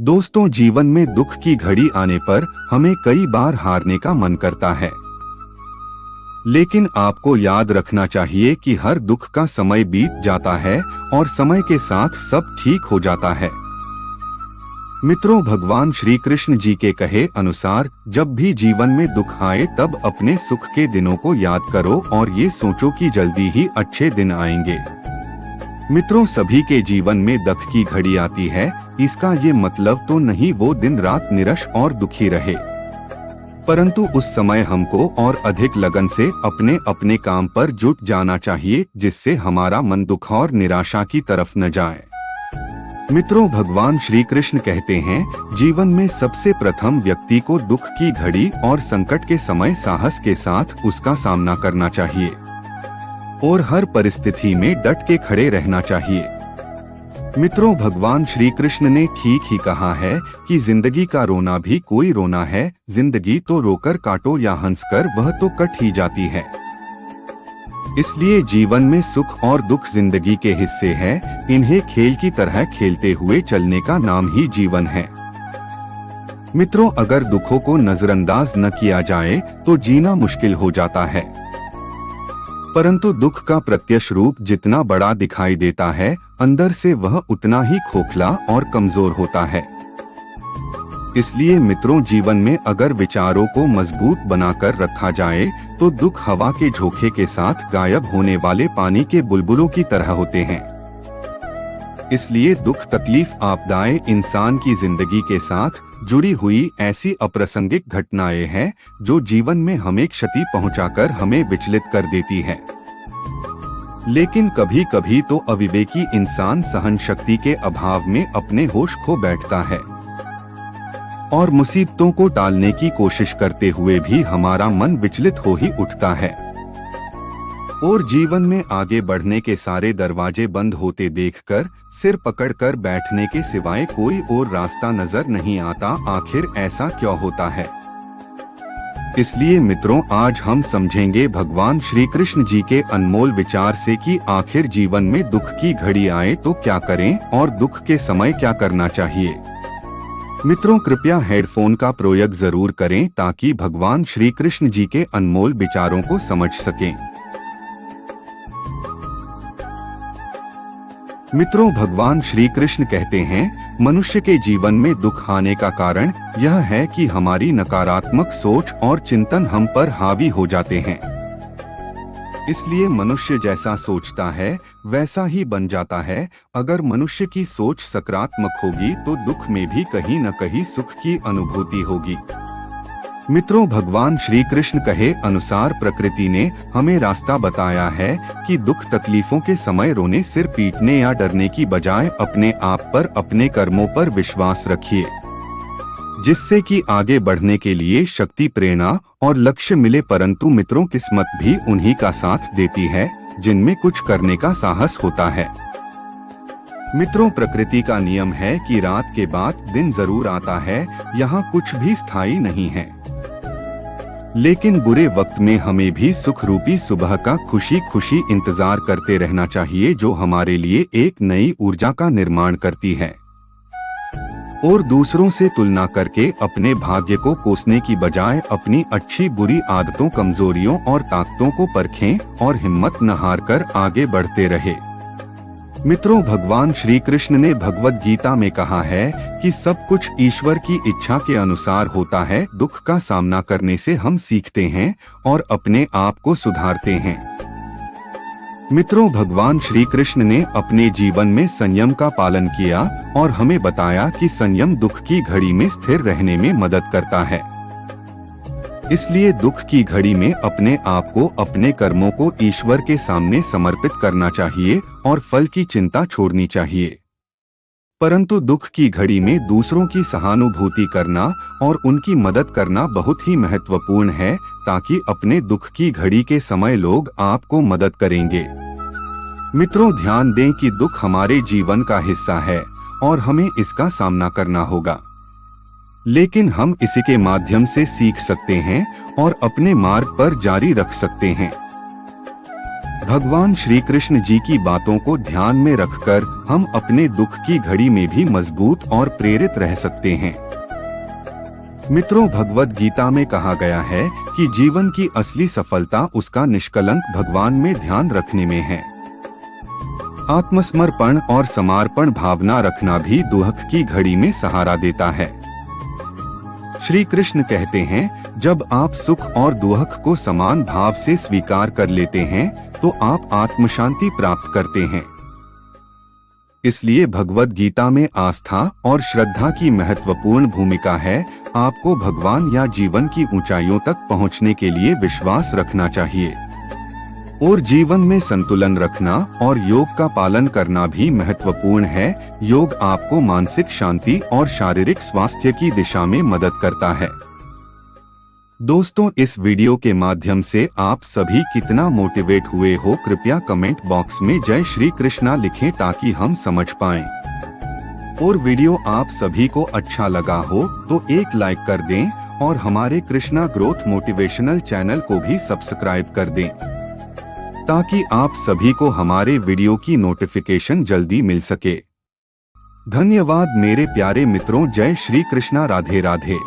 दोस्तों, जीवन में दुख की घड़ी आने पर हमें कई बार हारने का मन करता है, लेकिन आपको याद रखना चाहिए कि हर दुख का समय बीत जाता है और समय के साथ सब ठीक हो जाता है। मित्रों, भगवान श्री कृष्ण जी के कहे अनुसार जब भी जीवन में दुख आए तब अपने सुख के दिनों को याद करो और ये सोचो कि जल्दी ही अच्छे दिन आएंगे। मित्रों, सभी के जीवन में दुख की घड़ी आती है, इसका ये मतलब तो नहीं वो दिन रात निराश और दुखी रहे, परंतु उस समय हमको और अधिक लगन से अपने अपने काम पर जुट जाना चाहिए, जिससे हमारा मन दुख और निराशा की तरफ न जाए। मित्रों, भगवान श्री कृष्ण कहते हैं, जीवन में सबसे प्रथम व्यक्ति को दुख की घड़ी और संकट के समय साहस के साथ उसका सामना करना चाहिए और हर परिस्थिति में डट के खड़े रहना चाहिए। मित्रों, भगवान श्री कृष्ण ने ठीक ही कहा है कि जिंदगी का रोना भी कोई रोना है, जिंदगी तो रोकर काटो या हंसकर वह तो कट ही जाती है। इसलिए जीवन में सुख और दुख जिंदगी के हिस्से हैं, इन्हें खेल की तरह खेलते हुए चलने का नाम ही जीवन है। मित्रों, अगर दुखों को नजरअंदाज न किया जाए तो जीना मुश्किल हो जाता है, परंतु दुख का प्रत्यक्ष रूप जितना बड़ा दिखाई देता है, अंदर से वह उतना ही खोखला और कमजोर होता है। इसलिए मित्रों, जीवन में अगर विचारों को मजबूत बनाकर रखा जाए तो दुख हवा के झोंके के साथ गायब होने वाले पानी के बुलबुलों की तरह होते हैं। इसलिए दुख, तकलीफ, आपदाएं इंसान की जिंदगी के साथ जुड़ी हुई ऐसी अप्रासंगिक घटनाएं हैं जो जीवन में हमें क्षति पहुंचाकर हमें विचलित कर देती है। लेकिन कभी कभी तो अविवेकी इंसान सहन शक्ति के अभाव में अपने होश खो बैठता है और मुसीबतों को टालने की कोशिश करते हुए भी हमारा मन विचलित हो ही उठता है और जीवन में आगे बढ़ने के सारे दरवाजे बंद होते देखकर सिर पकड़कर बैठने के सिवाय कोई और रास्ता नजर नहीं आता। आखिर ऐसा क्यों होता है? इसलिए मित्रों, आज हम समझेंगे भगवान श्री कृष्ण जी के अनमोल विचार से कि आखिर जीवन में दुख की घड़ी आए तो क्या करें और दुख के समय क्या करना चाहिए। मित्रों, कृपया हेडफोन का प्रयोग जरूर करें ताकि भगवान श्री कृष्ण जी के अनमोल विचारों को समझ सकें। मित्रों, भगवान श्री कृष्ण कहते हैं, मनुष्य के जीवन में दुख आने का कारण यह है कि हमारी नकारात्मक सोच और चिंतन हम पर हावी हो जाते हैं। इसलिए मनुष्य जैसा सोचता है वैसा ही बन जाता है। अगर मनुष्य की सोच सकारात्मक होगी तो दुख में भी कहीं न कहीं सुख की अनुभूति होगी। मित्रों, भगवान श्री कृष्ण कहे अनुसार प्रकृति ने हमें रास्ता बताया है कि दुख तकलीफों के समय रोने, सिर पीटने या डरने की बजाय अपने आप पर, अपने कर्मों पर विश्वास रखिए, जिससे कि आगे बढ़ने के लिए शक्ति, प्रेरणा और लक्ष्य मिले। परंतु मित्रों, किस्मत भी उन्हीं का साथ देती है जिनमें कुछ करने का साहस होता है। मित्रों, प्रकृति का नियम है कि रात के बाद दिन जरूर आता है, यहाँ कुछ भी स्थायी नहीं है। लेकिन बुरे वक्त में हमें भी सुख रूपी सुबह का खुशी खुशी इंतजार करते रहना चाहिए, जो हमारे लिए एक नई ऊर्जा का निर्माण करती है। और दूसरों से तुलना करके अपने भाग्य को कोसने की बजाय अपनी अच्छी बुरी आदतों, कमजोरियों और ताकतों को परखें और हिम्मत न हारकर आगे बढ़ते रहे। मित्रों, भगवान श्री कृष्ण ने भगवद गीता में कहा है कि सब कुछ ईश्वर की इच्छा के अनुसार होता है। दुख का सामना करने से हम सीखते हैं और अपने आप को सुधारते हैं। मित्रों, भगवान श्री कृष्ण ने अपने जीवन में संयम का पालन किया और हमें बताया कि संयम दुख की घड़ी में स्थिर रहने में मदद करता है। इसलिए दुख की घड़ी में अपने आप को, अपने कर्मों को ईश्वर के सामने समर्पित करना चाहिए और फल की चिंता छोड़नी चाहिए। परंतु दुख की घड़ी में दूसरों की सहानुभूति करना और उनकी मदद करना बहुत ही महत्वपूर्ण है, ताकि अपने दुख की घड़ी के समय लोग आपको मदद करेंगे। मित्रों, ध्यान दें कि दुख हमारे जीवन का हिस्सा है और हमें इसका सामना करना होगा, लेकिन हम इसी के माध्यम से सीख सकते हैं और अपने मार्ग पर जारी रख सकते हैं। भगवान श्री कृष्ण जी की बातों को ध्यान में रखकर हम अपने दुख की घड़ी में भी मजबूत और प्रेरित रह सकते हैं। मित्रों, भगवद गीता में कहा गया है कि जीवन की असली सफलता उसका निष्कलंक भगवान में ध्यान रखने में है। आत्मसमर्पण और समर्पण भावना रखना भी दुख की घड़ी में सहारा देता है। श्री कृष्ण कहते हैं, जब आप सुख और दुख को समान भाव से स्वीकार कर लेते हैं तो आप आत्मशांति प्राप्त करते हैं। इसलिए भगवद गीता में आस्था और श्रद्धा की महत्वपूर्ण भूमिका है। आपको भगवान या जीवन की ऊंचाइयों तक पहुंचने के लिए विश्वास रखना चाहिए और जीवन में संतुलन रखना और योग का पालन करना भी महत्वपूर्ण है। योग आपको मानसिक शांति और शारीरिक स्वास्थ्य की दिशा में मदद करता है। दोस्तों, इस वीडियो के माध्यम से आप सभी कितना मोटिवेट हुए हो, कृपया कमेंट बॉक्स में जय श्री कृष्णा लिखें ताकि हम समझ पाएं। और वीडियो आप सभी को अच्छा लगा हो तो एक लाइक कर दें और हमारे कृष्णा ग्रोथ मोटिवेशनल चैनल को भी सब्सक्राइब कर दें ताकि आप सभी को हमारे वीडियो की नोटिफिकेशन जल्दी मिल सके। धन्यवाद मेरे प्यारे मित्रों, जय श्री कृष्णा, राधे राधे।